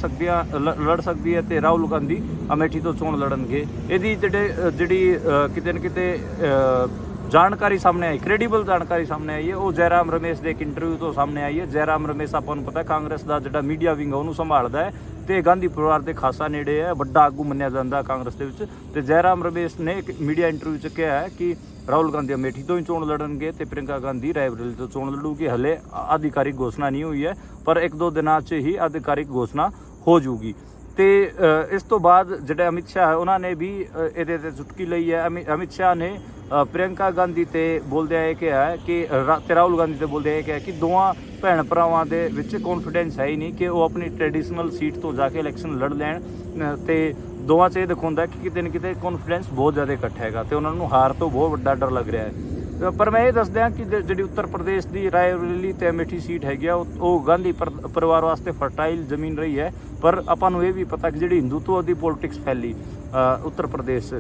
ਸਕਦੀ ਹੈ ਤੇ ਰਾਹੁਲ ਗਾਂਧੀ ਅਮੇਠੀ ਤੋਂ ਚੋਣ ਲੜਨਗੇ। ਇਹਦੀ ਜਿਹੜੀ ਕਿਤੇ ਨਾ ਕਿਤੇ ਜਾਣਕਾਰੀ ਸਾਹਮਣੇ ਆਈ, ਕ੍ਰੈਡੀਬਲ ਜਾਣਕਾਰੀ ਸਾਹਮਣੇ ਆਈ ਹੈ ਉਹ ਜੈਰਾਮ ਰਮੇਸ਼ ਦੇ ਇੱਕ ਇੰਟਰਵਿਊ ਤੋਂ ਸਾਹਮਣੇ ਆਈ ਹੈ। ਜੈਰਾਮ ਰਮੇਸ਼ ਆਪਾਂ ਨੂੰ ਪਤਾ ਕਾਂਗਰਸ ਦਾ ਜਿਹੜਾ ਮੀਡੀਆ ਵਿੰਗ ਉਹਨੂੰ ਸੰਭਾਲਦਾ ਹੈ ਤੇ ਗਾਂਧੀ ਪਰਿਵਾਰ ਦੇ ਖਾਸਾ ਨੇੜੇ ਹੈ, ਵੱਡਾ ਆਗੂ ਮੰਨਿਆ ਜਾਂਦਾ ਕਾਂਗਰਸ ਦੇ ਵਿੱਚ। ਤੇ ਜੈਰਾਮ ਰਮੇਸ਼ ਨੇ ਇੱਕ ਮੀਡੀਆ ਇੰਟਰਵਿਊ 'ਚ ਕਿਹਾ ਹੈ ਕਿ ਰਾਹੁਲ ਗਾਂਧੀ ਅਮੇਠੀ ਤੋਂ ਹੀ ਚੋਣ ਲੜਨਗੇ ਤੇ ਪ੍ਰਿਯੰਕਾ ਗਾਂਧੀ ਰਾਏਬਰੇਲੀ ਤੋਂ ਚੋਣ ਲੜੂਗੀ। ਹਲੇ ਆਧਿਕਾਰਿਕ ਘੋਸ਼ਣਾ ਨਹੀਂ ਹੋਈ ਹੈ ਪਰ 1-2 ਦਿਨਾਂ 'ਚ ਹੀ ਆਧਿਕਾਰਿਕ ਘੋਸ਼ਣਾ ਹੋ ਜੂਗੀ। ਤੇ ਇਸ ਤੋਂ ਬਾਅਦ ਜਿਹੜੇ ਅਮਿਤ ਸ਼ਾਹ ਹੈ ਉਹਨਾਂ ਨੇ ਵੀ ਇਹਦੇ ਤੇ ਚੁਟਕੀ ਲਈ ਹੈ। ਅਮਿਤ ਸ਼ਾਹ ਨੇ ਪ੍ਰਿਯੰਕਾ ਗਾਂਧੀ ਤੇ ਬੋਲਦਿਆਂ ਇਹ ਕਿਹਾ ਹੈ ਕਿ ਰਾਹੁਲ ਗਾਂਧੀ ਤੇ ਬੋਲਦਿਆਂ ਇਹ ਕਿਹਾ ਕਿ ਦੋਵਾਂ ਭੈਣ ਭਰਾਵਾਂ ਦੇ ਵਿੱਚ ਕੌਨਫੀਡੈਂਸ ਹੈ ਹੀ ਨਹੀਂ ਕਿ ਉਹ ਆਪਣੀ ਟ੍ਰੈਡੀਸ਼ਨਲ ਸੀਟ ਤੋਂ ਜਾ ਕੇ ਇਲੈਕਸ਼ਨ ਲੜ ਲੈਣ ਤੇ ਦੋਵਾਂ 'ਚ ਇਹ ਦਿਖਾਉਂਦਾ ਕਿ ਕਿਤੇ ਨਾ ਕਿਤੇ ਕੌਨਫੀਡੈਂਸ ਬਹੁਤ ਜ਼ਿਆਦਾ ਘੱਟ ਹੈਗਾ ਤੇ ਉਹਨਾਂ ਨੂੰ ਹਾਰ ਤੋਂ ਬਹੁਤ ਵੱਡਾ ਡਰ ਲੱਗ ਰਿਹਾ ਹੈ। ਪਰ ਮੈਂ ਇਹ ਦੱਸ ਦਿਆਂ ਕਿ ਜਿਹੜੀ ਉੱਤਰ ਪ੍ਰਦੇਸ਼ ਦੀ ਰਾਏਬਰੇਲੀ ਤੇ ਅਮੇਠੀ ਸੀਟ ਹੈਗੀ ਆ ਉਹ ਗਾਂਧੀ ਪਰਿਵਾਰ ਵਾਸਤੇ ਫਰਟਾਈਲ ਜ਼ਮੀਨ ਰਹੀ ਹੈ। ਪਰ ਆਪਾਂ ਨੂੰ ਇਹ ਵੀ ਪਤਾ ਕਿ ਜਿਹੜੀ ਹਿੰਦੂਤਵ ਦੀ ਪੋਲਿਟਿਕਸ ਫੈਲੀ ਉੱਤਰ ਪ੍ਰਦੇਸ਼,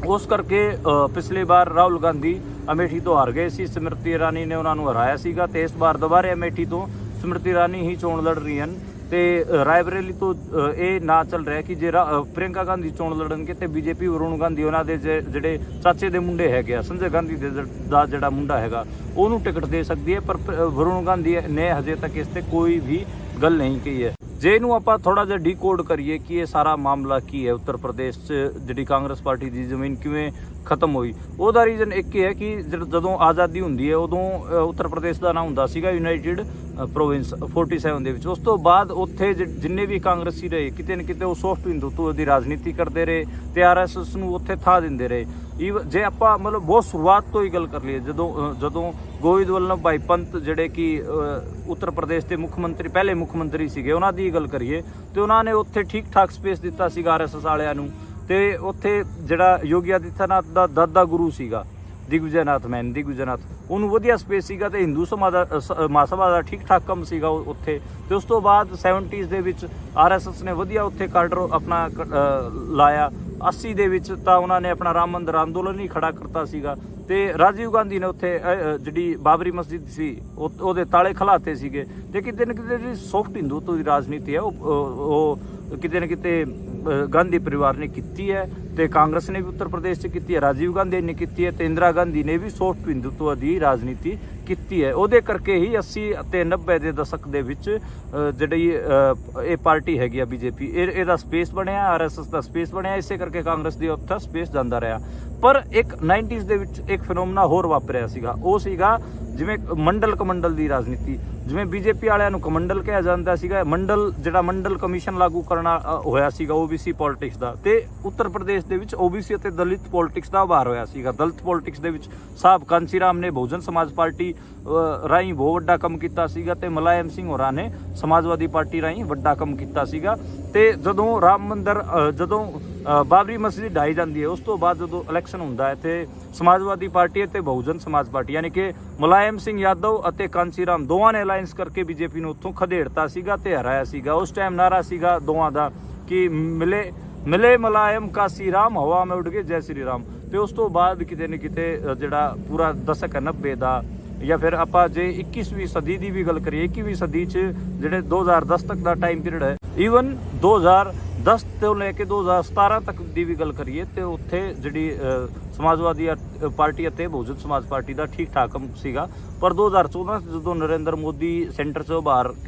ਉਸ ਕਰਕੇ ਪਿਛਲੀ ਵਾਰ ਰਾਹੁਲ ਗਾਂਧੀ ਅਮੇਠੀ ਤੋਂ ਹਾਰ ਗਏ ਸੀ, ਸਮ੍ਰਿਤੀ ਇਰਾਨੀ ਨੇ ਉਹਨਾਂ ਨੂੰ ਹਰਾਇਆ ਸੀਗਾ ਤੇ ਇਸ ਵਾਰ ਦੁਬਾਰੇ ਅਮੇਠੀ ਤੋਂ ਸਮ੍ਰਿਤੀ ਇਰਾਨੀ ਹੀ ਚੋਣ ਲੜ ਰਹੀ ਹਨ। ਤੇ ਰਾਏਬਰੇਲੀ ਤੋਂ ਇਹ ਨਾ ਚੱਲ ਰਿਹਾ ਕਿ ਜੇ ਪ੍ਰਿयंका ਗਾਂਧੀ ਚੋਣ ਲੜਨਗੇ ਤੇ ਬੀਜੇਪੀ ਵਰੁਣ ਗਾਂਧੀ ਉਹਨਾਂ ਦੇ ਜਿਹੜੇ ਚਾਚੇ ਦੇ ਮੁੰਡੇ ਹੈਗੇ ਆ, ਸੰਜੇ ਗਾਂਧੀ ਦਾ ਜਿਹੜਾ ਮੁੰਡਾ ਹੈਗਾ ਉਹਨੂੰ ਟਿਕਟ ਦੇ ਸਕਦੀ ਹੈ। ਪਰ ਵਰੁਣ ਗਾਂਧੀ ਨੇ ਹਜੇ ਤੱਕ ਇਸ ਤੇ ਕੋਈ ਵੀ ਗੱਲ ਨਹੀਂ ਕਹੀ ਹੈ। ਜੇ ਇਹਨੂੰ ਆਪਾਂ ਥੋੜਾ ਜਿਹਾ ਡੀਕੋਡ ਕਰੀਏ ਕਿ ਇਹ ਸਾਰਾ ਮਾਮਲਾ ਕੀ ਹੈ, ਉੱਤਰ ਪ੍ਰਦੇਸ਼ 'ਚ ਜਿਹੜੀ ਕਾਂਗਰਸ ਪਾਰਟੀ ਦੀ ਜ਼ਮੀਨ ਕਿਵੇਂ ਖਤਮ ਹੋਈ, ਉਹਦਾ ਰੀਜ਼ਨ ਇੱਕ ਹੀ ਹੈ ਕਿ ਜਦੋਂ ਆਜ਼ਾਦੀ ਹੁੰਦੀ ਹੈ ਉਦੋਂ ਉੱਤਰ ਪ੍ਰਦੇਸ਼ ਦਾ ਨਾਮ ਹੁੰਦਾ ਸੀਗਾ ਯੂਨਾਈਟਿਡ ਪ੍ਰੋਵਿੰਸ 47 ਦੇ ਵਿੱਚ। ਉਸ ਤੋਂ ਬਾਅਦ ਉੱਥੇ ਜਿੰਨੇ ਵੀ ਕਾਂਗਰਸੀ ਰਹੇ ਕਿਤੇ ਨਾ ਕਿਤੇ ਉਹ ਸੌਫਟ ਹਿੰਦੂਤਵ ਦੀ ਰਾਜਨੀਤੀ ਕਰਦੇ ਰਹੇ ਤੇ ਆਰਐਸਐਸ ਨੂੰ ਉੱਥੇ ਥਾਂ ਦਿੰਦੇ ਰਹੇ। ਜੇ ਆਪਾਂ ਮਤਲਬ ਬਹੁਤ ਸ਼ੁਰੂਆਤ ਤੋਂ ਹੀ ਗੱਲ ਕਰ ਲਈਏ, ਜਦੋਂ ਗੋਵਿੰਦ ਵੱਲਭ ਭਾਈ ਪੰਤ ਜਿਹੜੇ ਕਿ ਉੱਤਰ ਪ੍ਰਦੇਸ਼ ਦੇ ਪਹਿਲੇ ਮੁੱਖ ਮੰਤਰੀ ਸੀਗੇ, ਉਹਨਾਂ ਦੀ ਗੱਲ ਕਰੀਏ ਤੇ ਉਹਨਾਂ ਨੇ ਉੱਥੇ ਠੀਕ ਠਾਕ ਸਪੇਸ ਦਿੱਤਾ ਸੀਗਾ ਆਰਐਸਐਸ ਵਾਲਿਆਂ ਨੂੰ। ਤੇ ਉੱਥੇ ਜਿਹੜਾ ਯੋਗੀ ਆਦਿੱਤਿਆਨਾਥ ਦਾ ਦਾਦਾ ਗੁਰੂ ਸੀਗਾ ਦਿਗਵਿਜੈਨਾਥ, ਉਹਨੂੰ ਵਧੀਆ ਸਪੇਸ ਸੀਗਾ ਤੇ ਹਿੰਦੂ ਮਹਾਸਭਾ ਦਾ ਠੀਕ ਠਾਕ ਕੰਮ ਸੀਗਾ ਉੱਥੇ। ਤੇ ਉਸ ਤੋਂ ਬਾਅਦ 70s ਦੇ ਵਿੱਚ ਆਰਐਸਐਸ ਨੇ ਵਧੀਆ ਉੱਥੇ ਕਾਡਰ ਆਪਣਾ ਲਾਇਆ। 80 ਦੇ ਵਿੱਚ ਤਾਂ ਉਹਨਾਂ ਨੇ ਆਪਣਾ ਰਾਮ ਮੰਦਿਰ ਅੰਦੋਲਨ ਹੀ ਖੜਾ ਕਰਤਾ ਸੀਗਾ ਤੇ ਰਾਜੀਵ ਗਾਂਧੀ ਨੇ ਉੱਥੇ ਜਿਹੜੀ ਬਾਬਰੀ ਮਸਜਿਦ ਸੀ ਉਹਦੇ ਤਾਲੇ ਖਲਾਤੇ ਸੀਗੇ। ਤੇ ਕਿਤੇ ਨਾ ਕਿਤੇ ਜਿਹੜੀ ਸੌਫਟ ਹਿੰਦੂਤਵ ਦੀ ਰਾਜਨੀਤੀ ਹੈ ਉਹ ਕਿਤੇ ਨਾ ਕਿਤੇ ਗਾਂਧੀ ਪਰਿਵਾਰ ਨੇ ਕੀਤੀ ਹੈ ਤੇ ਕਾਂਗਰਸ ਨੇ ਵੀ ਉੱਤਰ ਪ੍ਰਦੇਸ਼ 'ਚ ਕੀਤੀ ਹੈ, ਰਾਜੀਵ ਗਾਂਧੀ ਨੇ ਕੀਤੀ ਹੈ ਤੇ ਇੰਦਰਾ ਗਾਂਧੀ ਨੇ ਵੀ ਸੌਫਟ ਹਿੰਦੂਤਵ ਦੀ ਰਾਜਨੀਤੀ ਕੀਤੀ ਹੈ। ਉਹਦੇ ਕਰਕੇ ਹੀ 80 ਅਤੇ 90 ਦੇ ਦਸ਼ਕ ਦੇ ਵਿੱਚ ਜਿਹੜੀ ਇਹ ਪਾਰਟੀ ਹੈਗੀ ਆ ਬੀਜੇਪੀ, ਇਹਦਾ ਸਪੇਸ ਬਣਿਆ, ਆਰਐਸਐਸ ਦਾ ਸਪੇਸ ਬਣਿਆ, ਇਸੇ ਕਰਕੇ ਕਾਂਗਰਸ ਦੀ ਉੱਥੇ ਸਪੇਸ ਜਾਂਦਾ ਰਿਹਾ। ਪਰ ਇੱਕ 90s ਦੇ ਵਿੱਚ ਇੱਕ ਫਿਨੋਮਨਾ ਹੋਰ ਵਾਪਰਿਆ ਸੀਗਾ, ਉਹ ਸੀਗਾ ਜਿਵੇਂ ਮੰਡਲ ਕਮੰਡਲ ਦੀ ਰਾਜਨੀਤੀ। ਜਿਵੇਂ ਬੀਜੇਪੀ ਵਾਲਿਆਂ ਨੂੰ ਕਮੰਡਲ ਕਿਹਾ ਜਾਂਦਾ ਸੀਗਾ, ਮੰਡਲ ਕਮਿਸ਼ਨ ਲਾਗੂ ਕਰਨਾ ਹੋਇਆ ਸੀਗਾ ਓਬੀਸੀ ਪੋਲਿਟਿਕਸ ਦਾ, ਤੇ ਉੱਤਰ ਪ੍ਰਦੇਸ਼ ਦੇ ਵਿੱਚ ਓਬੀਸੀ ਅਤੇ ਦਲਿਤ ਪੋਲਿਟਿਕਸ ਦਾ ਉਭਾਰ ਹੋਇਆ ਸੀਗਾ। ਦਲਿਤ ਪੋਲਿਟਿਕਸ ਦੇ ਵਿੱਚ ਸਾਹਿਬ ਕਾਂਸੀ ਰਾਮ ਨੇ ਬਹੁਜਨ ਸਮਾਜ ਪਾਰਟੀ ਰਾਹੀਂ ਬਹੁਤ ਵੱਡਾ ਕੰਮ ਕੀਤਾ ਸੀਗਾ ਤੇ ਮੁਲਾਇਮ ਸਿੰਘ ਹੋਰਾਂ ਨੇ ਸਮਾਜਵਾਦੀ ਪਾਰਟੀ ਰਾਹੀਂ ਵੱਡਾ ਕੰਮ ਕੀਤਾ ਸੀਗਾ। ਤੇ ਜਦੋਂ ਰਾਮ ਮੰਦਿਰ ਬਾਬਰੀ ਮਸਜਿਦ ਢਾਈ ਜਾਂਦੀ ਹੈ, ਉਸ ਤੋਂ ਬਾਅਦ ਜਦੋਂ ਇਲੈਕਸ਼ਨ ਹੁੰਦਾ ਹੈ ਤੇ ਸਮਾਜਵਾਦੀ ਪਾਰਟੀ ਅਤੇ ਬਹੁਜਨ ਸਮਾਜ ਪਾਰਟੀ ਯਾਨੀ ਕਿ ਮੁਲਾਇਮ ਸਿੰਘ ਯਾਦਵ ਅਤੇ ਕਾਂਸੀ ਰਾਮ ਦੋਵਾਂ ਨੇ ਅਲਾਈਅੰਸ ਕਰਕੇ ਬੀਜੇਪੀ ਨੂੰ ਉੱਥੋਂ ਖਦੇੜਤਾ ਸੀਗਾ ਤੇ ਹਰਾਇਆ ਸੀਗਾ। ਉਸ ਟਾਈਮ ਨਾਰਾ ਸੀਗਾ ਦੋਵਾਂ ਦਾ ਕਿ ਮਿਲੇ ਮੁਲਾਇਮ ਕਾਂਸੀ ਰਾਮ, ਹਵਾ ਮੇਂ ਉੱਡ ਕੇ ਜੈ ਸ਼੍ਰੀ ਰਾਮ। ਤੇ ਉਸ ਤੋਂ ਬਾਅਦ ਕਿਤੇ ਨਾ ਕਿਤੇ ਜਿਹੜਾ ਪੂਰਾ ਦਸ਼ਕ 90 ਦਾ ਜਾਂ ਫਿਰ ਆਪਾਂ ਜੇ 21ਵੀਂ ਸਦੀ ਦੀ ਵੀ ਗੱਲ ਕਰੀਏ, 21ਵੀਂ ਸਦੀ 'ਚ ਜਿਹੜੇ 2010 ਤੱਕ ਦਾ ਟਾਈਮ ਪੀਰੀਅਡ ਹੈ, ਈਵਨ 2010 ਤੋਂ ਲੈ ਕੇ 2017 ਤੱਕ ਦੀ ਵੀ ਗੱਲ ਕਰੀਏ ਤੇ ਉੱਥੇ ਜਿਹੜੀ ਸਮਾਜਵਾਦੀ ਪਾਰਟੀ ਅਤੇ ਬਹੁਜਨ ਸਮਾਜ ਪਾਰਟੀ ਦਾ ਠੀਕ ਠਾਕ ਸੀਗਾ। ਪਰ 2014 ਜਦੋਂ ਨਰਿੰਦਰ ਮੋਦੀ ਸੈਂਟਰ 'ਚ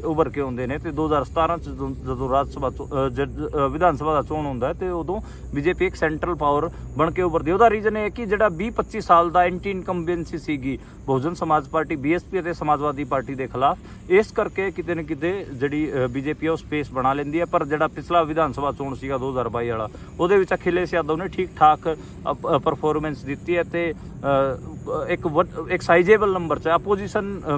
ਉਭਰ ਕੇ ਆਉਂਦੇ ਨੇ ਤੇ 2017 'ਚ ਜਦੋਂ ਵਿਧਾਨ ਸਭਾ ਦਾ ਚੋਣ ਹੁੰਦਾ ਤੇ ਉਦੋਂ ਬੀਜੇਪੀ ਇੱਕ ਸੈਂਟਰਲ ਪਾਵਰ ਬਣ ਕੇ ਉਭਰਦੀ। ਉਹਦਾ ਰੀਜ਼ਨ ਇਹ ਹੈ ਕਿ ਜਿਹੜਾ 20-25 ਸਾਲ ਦਾ ਐਂਟੀ ਇਨਕੰਬੈਂਸੀ ਸੀਗੀ ਬਹੁਜਨ ਸਮਾਜ ਪਾਰਟੀ ਬੀਐਸਪੀ ਅਤੇ ਸਮਾਜਵਾਦੀ ਪਾਰਟੀ ਦੇ ਖਿਲਾਫ, ਇਸ ਕਰਕੇ ਕਿਤੇ ਨਾ ਕਿਤੇ ਜਿਹੜੀ ਬੀਜੇਪੀ ਉਹ ਸਪੇਸ ਬਣਾ ਲੈਂਦੀ ਹੈ। ਪਰ ਜਿਹੜਾ ਪਿਛਲਾ ਵਿਧਾਨ ਸਭਾ ਚੋਣ ਸੀਗਾ 2022 ਵਾਲਾ, ਉਹਦੇ ਵਿੱਚ ਅਖਿਲੇਸ਼ ਯਾਦਵ ਨੇ ਠੀਕ ਠਾਕ ਪਰਫਾਰਮੈਂਸ ਦਿੱਤੀ ਹੈ ਤੇ ਇੱਕ ਸਾਈਜ਼ੇਬਲ ਨੰਬਰ 'ਚ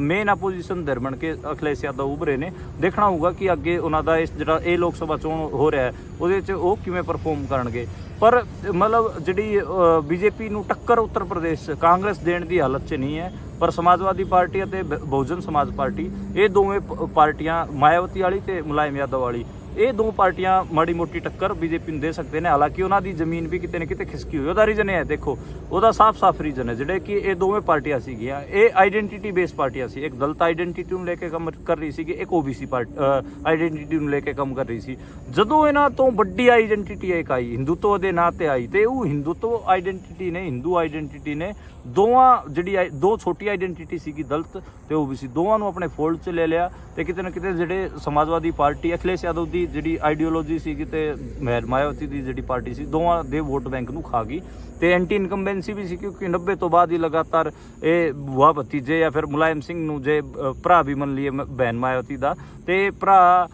ਮੇਨ ਅਪੋਜੀਸ਼ਨ ਧਿਰ ਬਣ ਕੇ ਅਖਿਲੇਸ਼ ਯਾਦਵ ਉਭਰੇ ਨੇ। ਦੇਖਣਾ ਹੋਊਗਾ ਕਿ ਅੱਗੇ ਉਹਨਾਂ ਦਾ ਇਹ ਲੋਕ ਸਭਾ ਚੋਣ ਹੋ ਰਿਹਾ ਹੈ ਉਹਦੇ 'ਚ ਉਹ ਕਿਵੇਂ ਪਰਫਾਰਮ ਕਰਨਗੇ। ਪਰ ਮਤਲਬ ਜਿਹੜੀ ਬੀਜੇਪੀ ਨੂੰ ਟੱਕਰ ਉੱਤਰ ਪ੍ਰਦੇਸ਼ 'ਚ ਕਾਂਗਰਸ ਦੇਣ ਦੀ ਹਾਲਤ 'ਚ ਨਹੀਂ ਹੈ, ਪਰ ਸਮਾਜਵਾਦੀ ਪਾਰਟੀ ਅਤੇ ਬਹੁਜਨ ਸਮਾਜ ਪਾਰਟੀ, ਇਹ ਦੋਵੇਂ ਪਾਰਟੀਆਂ ਮਾਇਆਵਤੀ ਵਾਲੀ ਤੇ ਮੁਲਾਇਮ ਯਾਦਵ ਵਾਲੀ, ਇਹ ਦੋ ਪਾਰਟੀਆਂ ਮਾੜੀ ਮੋਟੀ ਟੱਕਰ ਬੀਜੇਪੀ ਨੂੰ ਦੇ ਸਕਦੇ ਨੇ। ਹਾਲਾਂਕਿ ਉਹਨਾਂ ਦੀ ਜ਼ਮੀਨ ਵੀ ਕਿਤੇ ਨਾ ਕਿਤੇ ਖਿਸਕੀ ਹੋਈ। ਉਹਦਾ ਰੀਜ਼ਨ ਇਹ ਹੈ, ਦੇਖੋ ਉਹਦਾ ਸਾਫ਼ ਰੀਜ਼ਨ ਹੈ ਜਿਹੜੇ ਕਿ ਇਹ ਦੋਵੇਂ ਪਾਰਟੀਆਂ ਸੀਗੀਆਂ, ਇਹ ਆਈਡੈਂਟੀਟੀ ਬੇਸ ਪਾਰਟੀਆਂ ਸੀ। ਇੱਕ ਦਲਿਤ ਆਈਡੈਂਟੀਟੀ ਨੂੰ ਲੈ ਕੇ ਕੰਮ ਕਰ ਰਹੀ ਸੀਗੀ, ਇੱਕ ਓਬੀਸੀ ਆਈਡੈਂਟੀਟੀ ਨੂੰ ਲੈ ਕੇ ਕੰਮ ਕਰ ਰਹੀ ਸੀ। ਜਦੋਂ ਇਹਨਾਂ ਤੋਂ ਵੱਡੀ ਆਈਡੈਂਟੀਟੀ ਇੱਕ ਆਈ, ਹਿੰਦੂਤਵ ਦੇ ਨਾਂ ਤੇ ਆਈ, ਤੇ ਉਹ ਹਿੰਦੂਤਵ ਆਈਡੈਂਟੀਟੀ ਨੇ, ਹਿੰਦੂ ਆਈਡੈਂਟੀਟੀ ਨੇ ਦੋ ਛੋਟੀ ਆਈਡੈਂਟੀਟੀ ਸੀਗੀ ਦਲਿਤ ਤੇ ਓਬੀਸੀ, ਦੋਵਾਂ ਨੂੰ ਆਪਣੇ ਫੋਲਡ 'ਚ ਲੈ ਲਿਆ। ਤੇ ਕਿਤੇ ਨਾ ਕਿਤੇ ਜਿਹੜੇ ਸਮਾਜਵਾਦੀ ਪਾਰਟੀ ਅਖਿਲੇਸ਼ ਯਾਦਵ ਦੀ ਜਿਹੜੀ ਆਈਡੀਓਲੋਜੀ ਸੀਗੀ ਤੇ ਮਾਇਆਵਤੀ ਦੀ ਜਿਹੜੀ ਪਾਰਟੀ ਸੀ, ਦੋਵਾਂ ਦੇ ਵੋਟ ਬੈਂਕ ਨੂੰ ਖਾ ਗਈ। ਤੇ ਐਂਟੀ ਇਨਕੰਬੈਂਸੀ ਵੀ ਸੀ ਕਿਉਂਕਿ 90 ਤੋਂ ਬਾਅਦ ਹੀ ਲਗਾਤਾਰ ਇਹ ਭੂਆ ਭਤੀਜੇ ਜਾਂ ਫਿਰ ਮੁਲਾਇਮ ਸਿੰਘ ਨੂੰ ਜੇ ਭਰਾ ਵੀ ਮੰਨ ਲਈਏ ਭੈਣ ਮਾਇਆਵਤੀ ਦਾ, ਤੇ ਭਰਾ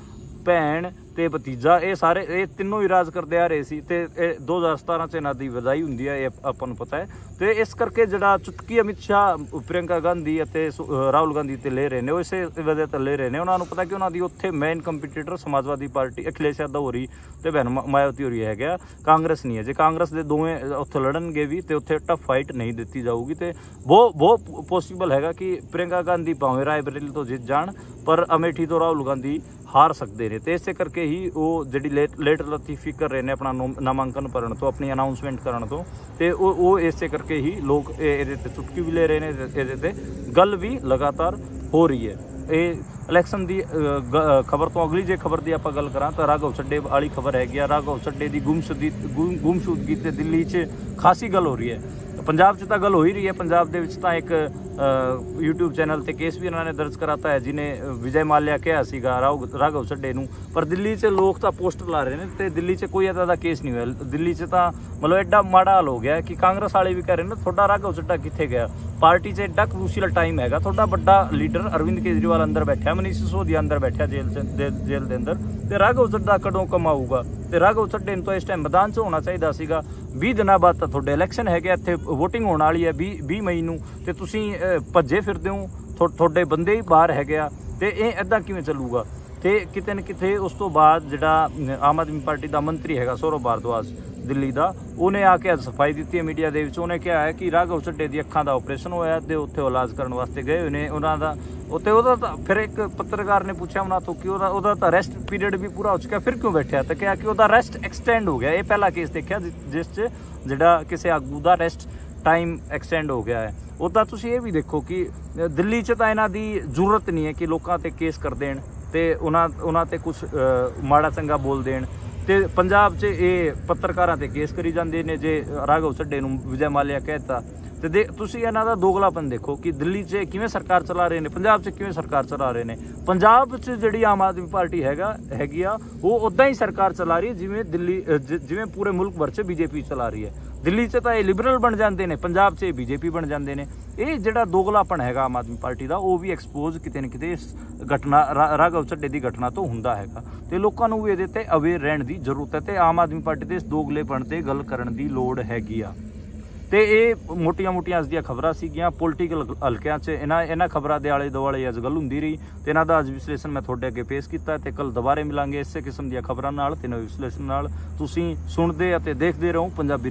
ਭੈਣ ਤੇ ਭਤੀਜਾ, ਇਹ ਸਾਰੇ ਇਹ ਤਿੰਨੋਂ ਹੀ ਰਾਜ ਕਰਦੇ ਆ ਰਹੇ ਸੀ ਤੇ ਇਹ 2017 ਚ ਇਹਨਾਂ ਦੀ ਵਿਦਾਈ ਹੁੰਦੀ ਹੈ, ਇਹ ਆਪਾਂ ਨੂੰ ਪਤਾ ਹੈ। ਤੇ ਇਸ ਕਰਕੇ ਜਿਹੜਾ ਚੁਟਕੀ ਅਮਿਤ ਸ਼ਾਹ, ਪ੍ਰਿਯੰਕਾ ਗਾਂਧੀ ਅਤੇ ਰਾਹੁਲ ਗਾਂਧੀ ਤੇ ਲੈ ਰਹੇ ਨੇ, ਉਹ ਇਸੇ ਵਜ੍ਹਾ ਤੇ ਲੈ ਰਹੇ ਨੇ, ਉਹਨਾਂ ਨੂੰ ਪਤਾ ਕਿ ਉਹਨਾਂ ਦੀ ਉੱਥੇ ਮੇਨ ਕੰਪੀਟੀਟਰ ਸਮਾਜਵਾਦੀ ਪਾਰਟੀ ਅਖਿਲੇਸ਼ ਯਾਦਵ ਹੋ ਰਹੀ ਤੇ ਬਹਿਨ ਮਾਇਆਵਤੀ ਹੋ ਰਹੀ ਹੈਗਾ, ਕਾਂਗਰਸ ਨਹੀਂ ਹੈ। ਜੇ ਕਾਂਗਰਸ ਦੇ ਦੋਵੇਂ ਉੱਥੇ ਲੜਨਗੇ ਵੀ ਤੇ ਉੱਥੇ ਟਫ ਫਾਈਟ ਨਹੀਂ ਦਿੱਤੀ ਜਾਊਗੀ ਤੇ ਬਹੁਤ ਪੋਸੀਬਲ ਹੈਗਾ ਕਿ ਪ੍ਰਿਯੰਕਾ ਗਾਂਧੀ ਭਾਵੇਂ ਰਾਏਬਰੇਲੀ ਤੋਂ ਜਿੱਤ ਜਾਣ ਪਰ ਅਮੇਠੀ ਤੋਂ ਰਾਹੁਲ ਗਾਂਧੀ ਹਾਰ ਸਕਦੇ ਨੇ। ਤੇ ਇਸੇ ਕਰਕੇ ਹੀ ਉਹ ਜਿਹੜੀ ਲੇਟ ਲਤੀਫੀ ਕਰ ਰਹੇ ਨੇ ਆਪਣਾ ਨਾਮਾਂਕਨ ਭਰਨ ਤੋਂ, ਆਪਣੀ ਅਨਾਉਂਸਮੈਂਟ ਕਰਨ ਤੋਂ, ਤੇ ਉਹ ਇਸੇ ਕਰਕੇ ਹੀ ਲੋਕ ਇਹਦੇ ਤੇ ਚੁਟਕੀ ਵੀ ਲੈ ਰਹੇ ਨੇ, ਇਹਦੇ ਤੇ ਗੱਲ ਵੀ ਲਗਾਤਾਰ ਹੋ ਰਹੀ ਹੈ। ਇਹ ਇਲੈਕਸ਼ਨ ਦੀ ਖਬਰ ਤੋਂ ਅਗਲੀ ਜੇ ਖਬਰ ਦੀ ਆਪਾਂ ਗੱਲ ਕਰਾਂ ਤਾਂ ਰਾਘਵ ਚੱਡੇ ਵਾਲੀ ਖਬਰ ਹੈਗੀ ਆ। ਰਾਘਵ ਚੱਡੇ ਦੀ ਗੁੰਮਸ਼ੁਦਗੀ ਤੇ ਦਿੱਲੀ 'ਚ ਖਾਸੀ ਗੱਲ ਹੋ ਰਹੀ ਹੈ। ਪੰਜਾਬ 'ਚ ਤਾਂ ਗੱਲ ਹੋ ਹੀ ਰਹੀ ਹੈ। ਪੰਜਾਬ ਦੇ ਵਿੱਚ ਤਾਂ ਇੱਕ YouTube ਚੈਨਲ ਤੇ ਕੇਸ ਵੀ ਇਹਨਾਂ ਨੇ ਦਰਜ ਕਰਾਤਾ ਹੈ, ਜਿਹਨੇ ਵਿਜੇ ਮਾਲਿਆ ਕਿਹਾ ਸੀਗਾ ਰਾਘਵ ਚੱਡੇ ਨੂੰ। ਪਰ ਦਿੱਲੀ 'ਚ ਲੋਕ ਤਾਂ ਪੋਸਟਰ ਲਾ ਰਹੇ ਨੇ ਤੇ ਦਿੱਲੀ 'ਚ ਕੋਈ ਇੱਦਾਂ ਦਾ ਕੇਸ ਨਹੀਂ ਹੋਇਆ। ਦਿੱਲੀ 'ਚ ਤਾਂ ਮਤਲਬ ਐਡਾ ਮਾੜਾ ਹਾਲ ਹੋ ਗਿਆ ਕਿ ਕਾਂਗਰਸ ਵਾਲੇ ਵੀ ਕਹਿ ਰਹੇ ਨੇ ਤੁਹਾਡਾ ਰਾਘਵ ਚੱਡਾ ਕਿੱਥੇ ਗਿਆ। ਪਾਰਟੀ 'ਚ ਐਡਾ ਕਰੂਸ਼ੀਅਲ ਟਾਈਮ ਹੈਗਾ, ਤੁਹਾਡਾ ਵੱਡਾ ਲੀਡਰ ਅਰਵਿੰਦ ਕੇਜਰੀਵਾਲ ਅੰਦਰ ਬੈਠਿਆ, ਮਨੀਸ਼ ਸਿਸੋਦੀਆ ਅੰਦਰ ਬੈਠਿਆ ਜੇਲ੍ਹ ਦੇ ਅੰਦਰ, ਤੇ ਰਾਘਵ ਚੱਡਾ ਕਦੋਂ ਕਮਾਊਗਾ। ਤੇ ਰਾਘਵ ਚੱਡੇ ਨੂੰ ਤਾਂ ਇਸ ਟਾਈਮ ਮੈਦਾਨ 'ਚ ਹੋਣਾ ਚਾਹੀਦਾ ਸੀਗਾ। 20 ਦਿਨਾਂ ਬਾਅਦ ਤਾਂ ਤੁਹਾਡੇ ਇਲੈਕਸ਼ਨ ਹੈਗੇ, ਇੱਥੇ ਵੋਟਿੰਗ ਹੋਣ ਵਾਲੀ ਹੈ 20 ਮਈ ਨੂੰ, ਤੇ ਤੁਸੀਂ ਭੱਜੇ ਫਿਰਦੇ ਹੋ, ਤੁਹਾਡੇ ਬੰਦੇ ਹੀ ਬਾਹਰ ਹੈਗੇ ਆ, ਤੇ ਇਹ ਇੱਦਾਂ ਕਿਵੇਂ ਚੱਲੂਗਾ। ਤੇ ਕਿਤੇ ਨਾ ਕਿਤੇ ਉਸ ਤੋਂ ਬਾਅਦ ਜਿਹੜਾ ਆਮ ਆਦਮੀ ਪਾਰਟੀ ਦਾ ਮੰਤਰੀ ਹੈਗਾ ਸੌਰਵ ਭਾਰਦਵਾਜ ਦਿੱਲੀ ਦਾ, ਉਹਨੇ ਆ ਕੇ ਅੱਜ ਸਫਾਈ ਦਿੱਤੀ ਹੈ ਮੀਡੀਆ ਦੇ ਵਿੱਚ। ਉਹਨੇ ਕਿਹਾ ਹੈ ਕਿ ਰਾਘਵ ਚੱਡੇ ਦੀ ਅੱਖਾਂ ਦਾ ਆਪਰੇਸ਼ਨ ਹੋਇਆ ਤੇ ਉੱਥੇ ਉਹ ਇਲਾਜ ਕਰਨ ਵਾਸਤੇ ਗਏ ਹੋਏ ਨੇ ਉਹਨਾਂ ਦਾ। ਉੱਥੇ ਉਹਦਾ ਤਾਂ ਫਿਰ ਇੱਕ ਪੱਤਰਕਾਰ ਨੇ ਪੁੱਛਿਆ ਉਹਨਾਂ ਤੋਂ ਕਿ ਉਹਦਾ ਤਾਂ ਰੈਸਟ ਪੀਰੀਅਡ ਵੀ ਪੂਰਾ ਹੋ ਚੁੱਕਿਆ, ਫਿਰ ਕਿਉਂ ਬੈਠਿਆ। ਤਾਂ ਕਿਹਾ ਕਿ ਉਹਦਾ ਰੈਸਟ ਐਕਸਟੈਂਡ ਹੋ ਗਿਆ। ਇਹ ਪਹਿਲਾ ਕੇਸ ਦੇਖਿਆ ਜਿਸ 'ਚ ਜਿਹੜਾ ਕਿਸੇ ਆਗੂ ਦਾ ਰੈਸਟ ਟਾਈਮ ਐਕਸਟੈਂਡ ਹੋ ਗਿਆ ਹੈ। ਉੱਦਾਂ ਤੁਸੀਂ ਇਹ ਵੀ ਦੇਖੋ ਕਿ ਦਿੱਲੀ 'ਚ ਤਾਂ ਇਹਨਾਂ ਦੀ ਜ਼ਰੂਰਤ ਨਹੀਂ ਹੈ ਕਿ ਲੋਕਾਂ ਤੇ ਕੇਸ ਕਰ ਦੇਣ ਤੇ ਉਹਨਾਂ ਤੇ ਕੁਝ ਮਾੜਾ ਚੰਗਾ ਬੋਲ ਦੇਣ। ਤੇ ਪੰਜਾਬ 'ਚ ਇਹ ਪੱਤਰਕਾਰਾਂ ਤੇ ਕੇਸ ਕਰੀ ਜਾਂਦੇ ਨੇ। ਜੇ ਰਾਘਵ ਚੱਡੇ ਨੂੰ ਵਿਜੇ ਮਾਲਿਆ ਕਹਿਤਾ ਤੇ ਤੁਸੀਂ ਇਹਨਾਂ ਦਾ ਦੋਗਲਾਪਨ ਦੇਖੋ ਕਿ ਦਿੱਲੀ 'ਚ ਕਿਵੇਂ ਸਰਕਾਰ ਚਲਾ ਰਹੇ ਨੇ, ਪੰਜਾਬ 'ਚ ਕਿਵੇਂ ਸਰਕਾਰ ਚਲਾ ਰਹੇ ਨੇ। ਪੰਜਾਬ 'ਚ ਜਿਹੜੀ ਆਮ ਆਦਮੀ ਪਾਰਟੀ ਹੈਗੀ ਆ ਉਹ ਉੱਦਾਂ ਹੀ ਸਰਕਾਰ ਚਲਾ ਰਹੀ ਹੈ ਜਿਵੇਂ ਪੂਰੇ ਮੁਲਕ ਭਰ 'ਚ ਬੀਜੇਪੀ ਚਲਾ ਰਹੀ ਹੈ। ਦਿੱਲੀ 'ਚ ਤਾਂ ਇਹ ਲਿਬਰਲ ਬਣ ਜਾਂਦੇ ਨੇ, ਪੰਜਾਬ 'ਚ ਇਹ ਬੀਜੇਪੀ ਬਣ ਜਾਂਦੇ ਨੇ। ਇਹ ਜਿਹੜਾ ਦੋਗਲਾਪਨ ਹੈਗਾ ਆਮ ਆਦਮੀ ਪਾਰਟੀ ਦਾ, ਉਹ ਵੀ ਐਕਸਪੋਜ਼ ਕਿਤੇ ਨਾ ਕਿਤੇ ਇਸ ਘਟਨਾ ਰਾਘਵ ਚੱਡੇ ਦੀ ਘਟਨਾ ਤੋਂ ਹੁੰਦਾ ਹੈਗਾ। ਤੇ ਲੋਕਾਂ ਨੂੰ ਵੀ ਇਹਦੇ ਤੇ ਅਵੇਅਰ ਰਹਿਣ ਦੀ ਜ਼ਰੂਰਤ ਹੈ ਤੇ ਆਮ ਆਦਮੀ ਪਾਰਟੀ ਦੇ ਇਸ ਦੋਗਲੇਪਨ ਤੇ ਗੱਲ ਕਰਨ ਦੀ ਲੋੜ ਹੈਗੀ ਆ। ਤੇ ਇਹ ਮੋਟੀਆਂ ਅੱਜ ਦੀਆਂ ਖਬਰਾਂ ਸੀਗੀਆਂ ਪੋਲੀਟੀਕਲ ਹਲਕਿਆਂ 'ਚ। ਇਹਨਾਂ ਖਬਰਾਂ ਦੇ ਆਲੇ ਦੁਆਲੇ ਅੱਜ ਗੱਲ ਹੁੰਦੀ ਰਹੀ ਤੇ ਇਹਨਾਂ ਦਾ ਅੱਜ ਵਿਸ਼ਲੇਸ਼ਣ ਮੈਂ ਤੁਹਾਡੇ ਅੱਗੇ ਪੇਸ਼ ਕੀਤਾ। ਤੇ ਕੱਲ ਦੁਬਾਰੇ ਮਿਲਾਂਗੇ ਇਸੇ ਕਿਸਮ ਦੀਆਂ ਖਬਰਾਂ ਨਾਲ ਤੇ ਨਵੇਂ ਵਿਸ਼ਲੇਸ਼ਣ ਨਾਲ। ਤੁਸੀਂ ਸੁਣਦੇ ਅਤੇ ਦੇਖਦੇ ਰਹੋ ਪੰਜਾਬੀ।